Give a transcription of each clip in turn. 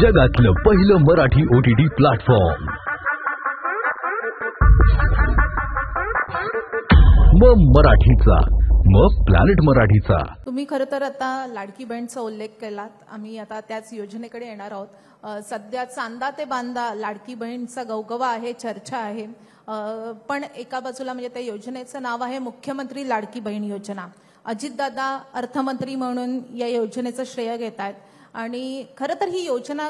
जगातलं पहिलं Marathi OTT platform मग मराठीचा, मग प्लॅनेट मराठीचा। तुम्ही खरं तर आता लाडकी बहीणचा उल्लेख केलात, आम्ही आता त्याच योजनेकडे येणार आहोत। सध्या चांदा ते बांदा लाडकी बहीणचा गवगवा आहे, चर्चा आहे, पण एका बाजूला म्हणजे त्या योजनेचं नाव आहे मुख्यमंत्री लाडकी बहीण योजना। अजितदादा अर्थमंत्री म्हणून या योजनेचं श्रेय घेत आहेत आणि खरं तर ही योजना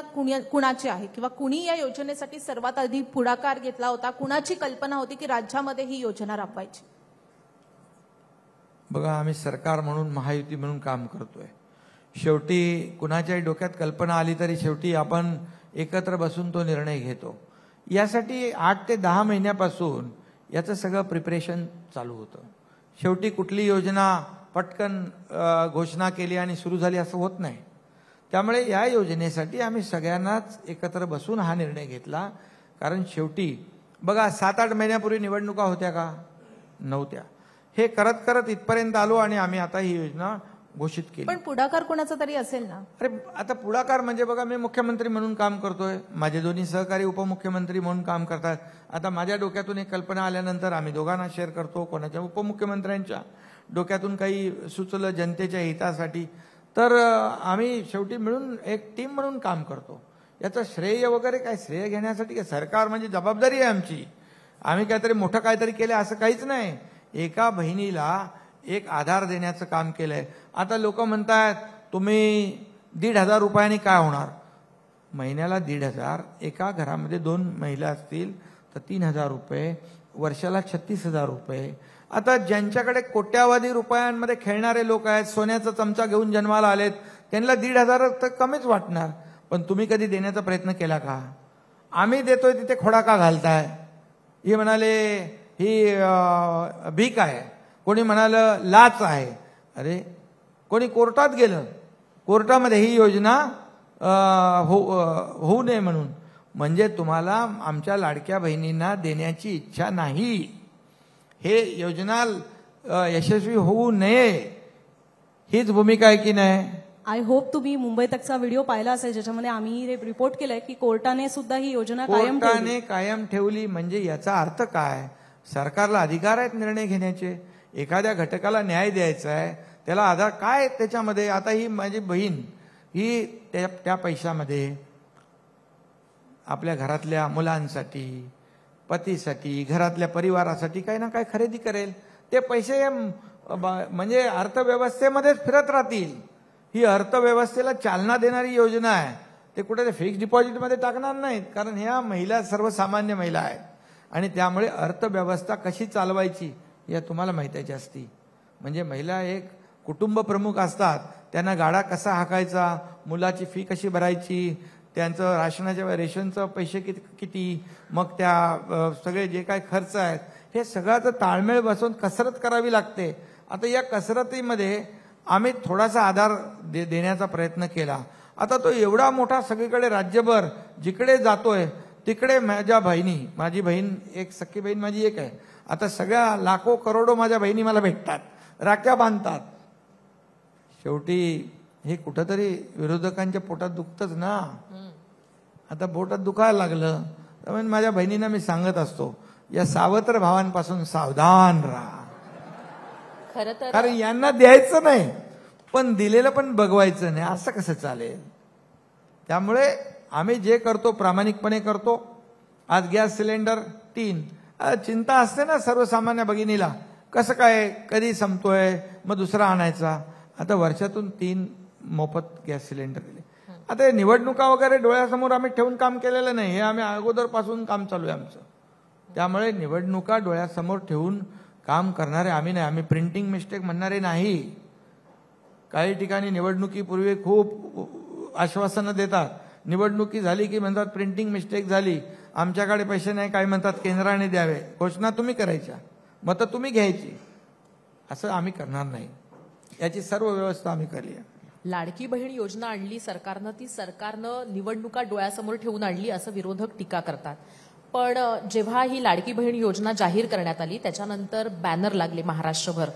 कुणाची आहे किंवा कुणी या योजनेसाठी सर्वात आधी पुढाकार घेतला होता, कुणाची कल्पना होती की राज्यामध्ये ही योजना राबवायची? बघा, आम्ही सरकार म्हणून, महायुती म्हणून काम करतोय। शेवटी कुणाच्याही डोक्यात कल्पना आली तरी शेवटी आपण एकत्र बसून तो निर्णय घेतो। यासाठी 8 ते 10 महिन्यापासून याचं सगळं प्रिपरेशन चालू होतं। शेवटी कुठली योजना पटकन घोषणा केली आणि सुरू झाली असं होत नाही। त्यामुळे या योजनेसाठी आम्ही सगळ्यांनाच एकत्र बसून हा निर्णय घेतला। कारण शेवटी बघा, 7-8 महिन्यापूर्वी निवडणुका होत्या का? नव्हत्या। हे करत करत इथपर्यंत आलो आणि आम्ही आता ही योजना घोषित केली। पण पुढाकार कोणाचा तरी असेल ना? अरे आता पुढाकार म्हणजे बघा, मी मुख्यमंत्री म्हणून काम करतोय, माझे दोन्ही सहकारी उपमुख्यमंत्री म्हणून काम करतात। आता माझ्या डोक्यातून एक कल्पना आल्यानंतर आम्ही दोघांना शेअर करतो, कोणाच्या उपमुख्यमंत्र्यांच्या डोक्यातून काही सुचलं जनतेच्या हितासाठी, तर आम्ही शेवटी मिळून एक टीम म्हणून काम करतो। याचं श्रेय वगैरे काय, श्रेय घेण्यासाठी काय, सरकार म्हणजे जबाबदारी आहे आमची। आम्ही काहीतरी मोठं काहीतरी केलं असं काहीच नाही। एका बहिणीला एक आधार देण्याचं काम केलंय। आता लोक म्हणतात तुम्ही 1,500 रुपयांनी काय होणार? महिन्याला 1,500, एका घरामध्ये 2 महिला असतील तर 3,000 रुपये, वर्षाला 36,000 रुपये। आता ज्यांच्याकडे कोट्यावधी रुपयांमध्ये खेळणारे लोक आहेत, सोन्याचा चमचा घेऊन जन्माला आलेत, त्यांना 1,500 तर कमीच वाटणार। पण तुम्ही कधी देण्याचा प्रयत्न केला का? आम्ही देतोय तिथे खोडा का घालताय? हे म्हणाले ही भीक आहे, कोणी म्हणालं लाच आहे। अरे कोणी कोर्टात गेलं, कोर्टामध्ये ही योजना होऊ नये म्हणून। म्हणजे तुम्हाला आमच्या लाडक्या बहिणींना देण्याची इच्छा नाही, हे योजना यशस्वी होऊ नये हीच भूमिका आहे की नाही? आय होप तुम्ही मुंबई तकचा व्हिडिओ पाहिला असेल, ज्याच्यामध्ये आम्ही रिपोर्ट केलंय की कोर्टाने सुद्धा ही योजना कायम ठेवली। म्हणजे याचा अर्थ काय? सरकारला अधिकार आहेत निर्णय घेण्याचे। एखाद्या घटकाला न्याय द्यायचा आहे, त्याला आधार काय त्याच्यामध्ये? आता ही माझी बहीण ही त्या पैशामध्ये आपल्या घरातल्या मुलांसाठी, पतीसाठी, घरातल्या परिवारासाठी काही ना काही खरेदी करेल। ते पैसे म्हणजे अर्थव्यवस्थेमध्येच फिरत राहतील। ही अर्थव्यवस्थेला चालना देणारी योजना आहे। ते कुठे फिक्स्ड डिपॉझिटमध्ये टाकणार नाहीत, कारण ह्या महिला सर्वसामान्य महिला आहेत आणि त्यामुळे अर्थव्यवस्था कशी चालवायची या तुम्हाला माहिती आहे जास्ती। म्हणजे महिला एक कुटुंब प्रमुख असतात, त्यांना गाडा कसा हाकायचा, मुलाची फी कशी भरायची, त्यांचं राशनाच्या रेशनचं पैसे किती, मग त्या सगळे जे काही खर्च आहेत हे सगळ्याचं ताळमेळ बसवून कसरत करावी लागते। आता या कसरतीमध्ये आम्ही थोडासा आधार देण्याचा प्रयत्न केला। आता तो एवढा मोठा सगळीकडे राज्यभर जिकडे जातोय तिकडे माझ्या बहिणी, माझी बहीण एक सख्खी बहीण माझी एक आहे, आता सगळ्या लाखो करोडो माझ्या बहिणी मला भेटतात, राख्या बांधतात। शेवटी हे कुठंतरी विरोधकांच्या पोटात दुखतच ना। आता पोटात दुखायला लागलं तर माझ्या बहिणींना मी सांगत असतो, या सावत्र भावांपासून सावधान राहा। खरं तर कारण यांना द्यायचं नाही पण दिलेलं पण बघवायचं नाही, असं कसं चालेल? त्यामुळे आम्ही जे करतो प्रामाणिकपणे करतो। आज गॅस सिलेंडर 3, चिंता असते ना सर्वसामान्य भगिनीला, कसं काय, कधी संपतोय, मग दुसरा आणायचा। आता वर्षातून 3 मोफत गॅस सिलेंडर दिले। आता निवडणुका वगैरे डोळ्यासमोर आम्ही ठेवून काम केलेलं नाही, हे आम्ही अगोदरपासून काम चालू आहे आमचं। त्यामुळे निवडणुका डोळ्यासमोर ठेवून काम करणारे आम्ही नाही, आम्ही प्रिंटिंग मिस्टेक म्हणणारे नाही। काही ठिकाणी निवडणुकीपूर्वी खूप आश्वासनं देतात, निवडणुकी झाली की म्हणतात प्रिंटिंग मिस्टेक झाली, आमच्याकडे पैसे नाही, काय म्हणतात केंद्राने द्यावे, घोषणा तुम्ही करायच्या, मतं तुम्ही घ्यायची। असं आम्ही करणार नाही, याची सर्व व्यवस्था आम्ही केली आहे। लाडकी बहीण योजना आणली सरकारनं, ती सरकारनं निवडणुका डोळ्यासमोर ठेवून आणली असं विरोधक टीका करतात। पण जेव्हा ही लाडकी बहीण योजना जाहीर करण्यात आली त्याच्यानंतर बॅनर लागले महाराष्ट्रभर,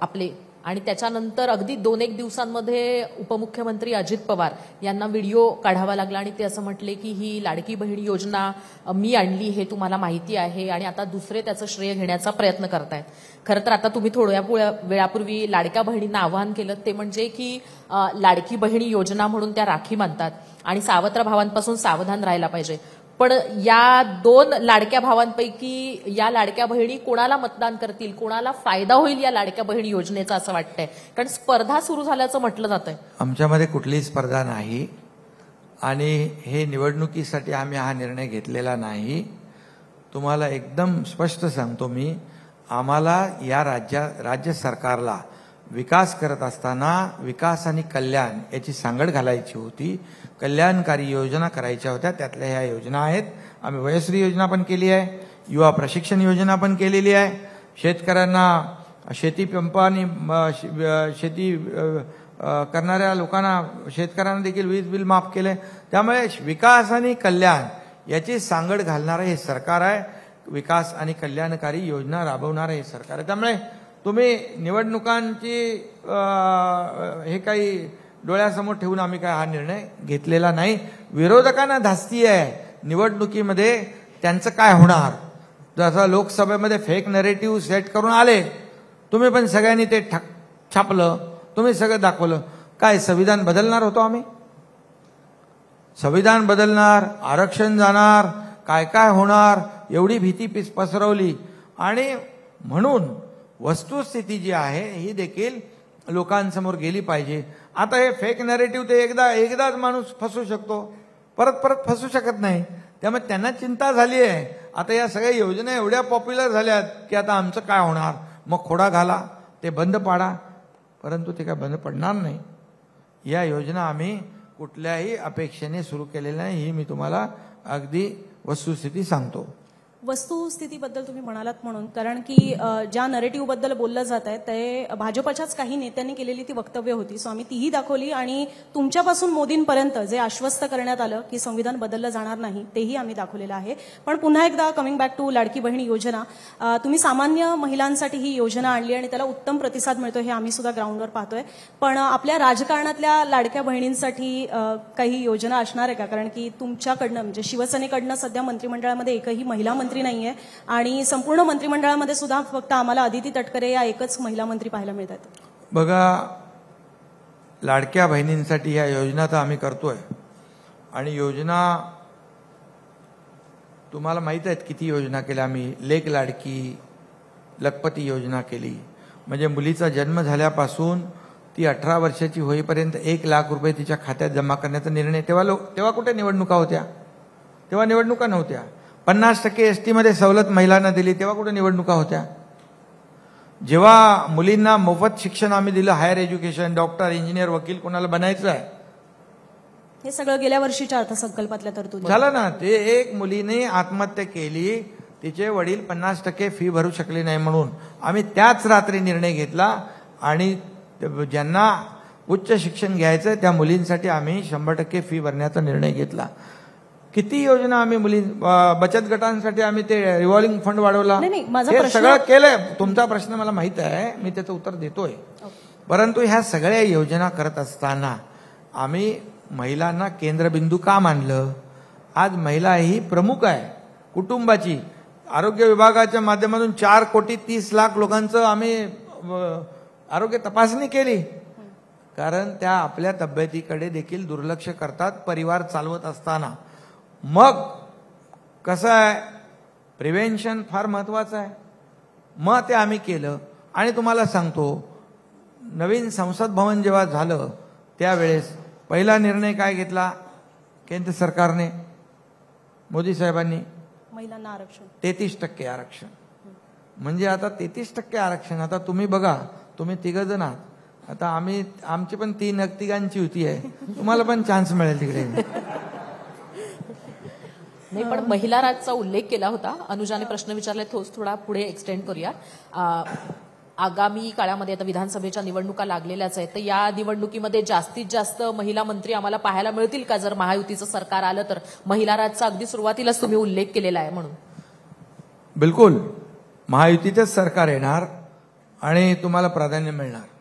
आपले आणि त्याच्यानंतर अगदी 2-1 दिवसांमध्ये उपमुख्यमंत्री अजित पवार यांना व्हिडिओ काढावा लागला आणि ते असं म्हटले की ही लाडकी बहीण योजना मी आणली हे तुम्हाला माहिती आहे आणि आता दुसरे त्याचं श्रेय घेण्याचा प्रयत्न करतायत. खरं तर आता तुम्ही थोड्या वेळापूर्वी लाडक्या बहिणींना आवाहन केलं ते म्हणजे की लाडकी बहिणी योजना म्हणून त्या राखी बांधतात आणि सावत्र भावांपासून सावधान राहायला पाहिजे. पण या 2 लाडक्या भावांपैकी या लाडक्या बहिणी कोणाला मतदान करतील, कोणाला फायदा होईल या लाडक्या बहिणी योजनेचा असं वाटतंय? कारण स्पर्धा सुरू झाल्याचं म्हटलं जातंय. आमच्यामध्ये कुठलीही स्पर्धा नाही आणि हे निवडणुकीसाठी आम्ही हा निर्णय घेतलेला नाही. तुम्हाला एकदम स्पष्ट सांगतो मी, आम्हाला या राज्य सरकारला विकास करत असताना विकास आणि कल्याण याची सांगड घालायची होती. कल्याणकारी योजना करायच्या होत्या, त्यातल्या ह्या योजना आहेत. आम्ही वयश्री योजना पण केली आहे, युवा प्रशिक्षण योजना पण केलेली आहे, शेतकऱ्यांना शेती पंपानी शेती करणाऱ्या लोकांना शेतकऱ्यांना देखील वीज बिल माफ केले. त्यामुळे विकास आणि कल्याण याची सांगड घालणारं हे सरकार आहे. विकास आणि कल्याणकारी योजना राबवणारं हे सरकार आहे. त्यामुळे तुम्ही निवडणुकांची हे काही डोळ्यासमोर ठेवून आम्ही काय हा निर्णय घेतलेला नाही. विरोधकांना धास्ती आहे निवडणुकीमध्ये त्यांचं काय होणार. जसं लोकसभेमध्ये फेक नरेटिव्ह सेट करून आले, तुम्ही पण सगळ्यांनी ते छापलं, तुम्ही सगळं दाखवलं. काय संविधान बदलणार होतो आम्ही? संविधान बदलणार, आरक्षण जाणार, काय काय होणार एवढी भीती पसरवली. आणि म्हणून वस्तुस्थिती जी आहे ही देखील लोकांसमोर गेली पाहिजे. आता हे फेक नरेटिव्ह ते एकदाच माणूस फसू शकतो, परत फसू शकत नाही. त्यामुळे त्यांना चिंता झाली आहे. आता या सगळ्या योजना एवढ्या पॉप्युलर झाल्यात की आता आमचं काय होणार. मग खोडा घाला, ते बंद पाडा, परंतु ते काय बंद पडणार नाही. या योजना आम्ही कुठल्याही अपेक्षेने सुरू केलेल्या नाही, ही मी तुम्हाला अगदी वस्तुस्थिती सांगतो. वस्तुस्थितीबद्दल तुम्ही म्हणालात म्हणून, कारण की ज्या नरेटिव्ह बद्दल बोललं जात आहे ते भाजपच्याच काही नेत्यांनी केलेली ती वक्तव्य होती. सो आम्ही तीही दाखवली आणि तुमच्यापासून मोदींपर्यंत जे आश्वस्त करण्यात आलं की संविधान बदललं जाणार नाही तेही आम्ही दाखवलेलं आहे. पण पुन्हा एकदा coming back to Ladki Bahin योजना, तुम्ही सामान्य महिलांसाठी ही योजना आणली आणि त्याला उत्तम प्रतिसाद मिळतो हे आम्ही सुद्धा ग्राउंडवर पाहतोय. पण आपल्या राजकारणातल्या लाडक्या बहिणींसाठी काही योजना असणार आहे का? कारण की तुमच्याकडनं म्हणजे शिवसेनेकडनं सध्या मंत्रिमंडळामध्ये एकही महिला मंत्री नाहीये आणि संपूर्ण मंत्रिमंडळामध्ये सुद्धा फक्त आम्हाला अदिती तटकरे या एकच महिला मंत्री पाहायला मिळतात. बघा, लाडक्या बहिणींसाठी ह्या योजना तर आम्ही करतोय आणि योजना तुम्हाला माहित आहेत किती योजना केल्या आम्ही. लेक लाडकी, लखपती योजना केली. म्हणजे मुलीचा जन्म झाल्यापासून ती 18 वर्षाची होईपर्यंत 1 लाख रुपये तिच्या खात्यात जमा करण्याचा निर्णय. तेव्हा कुठे निवडणुका होत्या? तेव्हा निवडणुका नव्हत्या. 50% एसटी मध्ये सवलत महिलांना दिली, तेव्हा कुठे निवडणुका होत्या? जेव्हा मुलींना मोफत शिक्षण आम्ही दिलं, हायर एज्युकेशन, डॉक्टर, इंजिनियर, वकील कोणाला बनायचं आहे, हे सगळं गेल्या वर्षीच्या अर्थसंकल्पातल्या तरतुदी झालं ना. ते एक मुलीने आत्महत्या केली, तिचे वडील 50% फी भरू शकले नाही म्हणून आम्ही त्याच रात्री निर्णय घेतला आणि ज्यांना उच्च शिक्षण घ्यायचं त्या मुलींसाठी आम्ही 100% फी भरण्याचा निर्णय घेतला. किती योजना आम्ही बचत गटांसाठी आम्ही ते रिव्हॉल्विंग फंड वाढवला, हे सगळं केलंय. तुमचा प्रश्न मला माहित आहे, मी त्याचं उत्तर देतोय. परंतु ह्या सगळ्या योजना करत असताना आम्ही महिलांना केंद्रबिंदू का मानलं? आज महिला ही प्रमुख आहे कुटुंबाची. आरोग्य विभागाच्या माध्यमातून 4,30,00,000 लोकांचं आम्ही आरोग्य तपासणी केली, कारण त्या आपल्या तब्येतीकडे देखील दुर्लक्ष करतात परिवार चालवत असताना. मग कसं आहे, प्रिव्हेन्शन फार महत्वाचं आहे. मग ते आम्ही केलं आणि तुम्हाला सांगतो, नवीन संसद भवन जेव्हा झालं त्यावेळेस पहिला निर्णय काय घेतला केंद्र सरकारने, मोदी साहेबांनी? महिलांना आरक्षण, 33% आरक्षण. म्हणजे आता 33% आरक्षण. आता तुम्ही बघा, तुम्ही 3 जण आहात, आता आमची पण 3 तिघांची युती आहे, तुम्हाला पण चान्स मिळेल तिकडे. नाही, पण महिला राजचा उल्लेख केला होता. अनुजाने प्रश्न विचारले, थोडा पुढे एक्सटेंड करूया. आगामी काळामध्ये आता विधानसभेच्या निवडणुका लागलेल्याच आहेत, तर या निवडणुकीमध्ये जास्तीत जास्त महिला मंत्री आम्हाला पाहायला मिळतील का जर महायुतीचं सरकार आलं तर? महिला राजचा अगदी सुरुवातीलाच तुम्ही उल्लेख केलेला आहे म्हणून. बिलकुल, महायुतीचंच सरकार येणार आणि तुम्हाला प्राधान्य मिळणार.